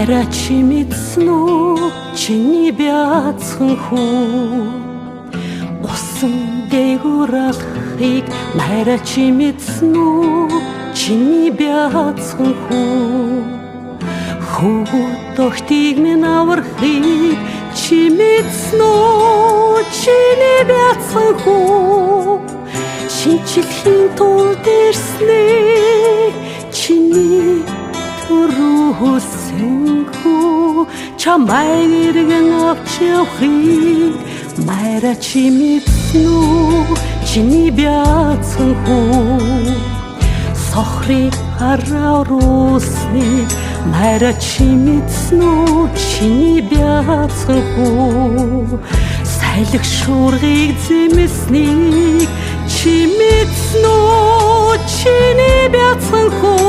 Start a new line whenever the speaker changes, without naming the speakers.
Майра чи міцну, чи ні бяцху Усан дээгүүралхыг майра чи міцну, чи ні бяцху Хөвгүүд огтыг минь аврахыг чи міцну, чи ні бяцху Шинчилхийн тулд ирснийг чиний төрөөсөнхөө чамайг иргэн авч явахыг майра чи мэдсэн үү чиний бяцханхөө сохрыг харааруулсныг майра чи мэдсэн үү чиний бяцханхөө сайлах шуургыг зэмснийг чи мэдсэн үү чиний бяцханхөө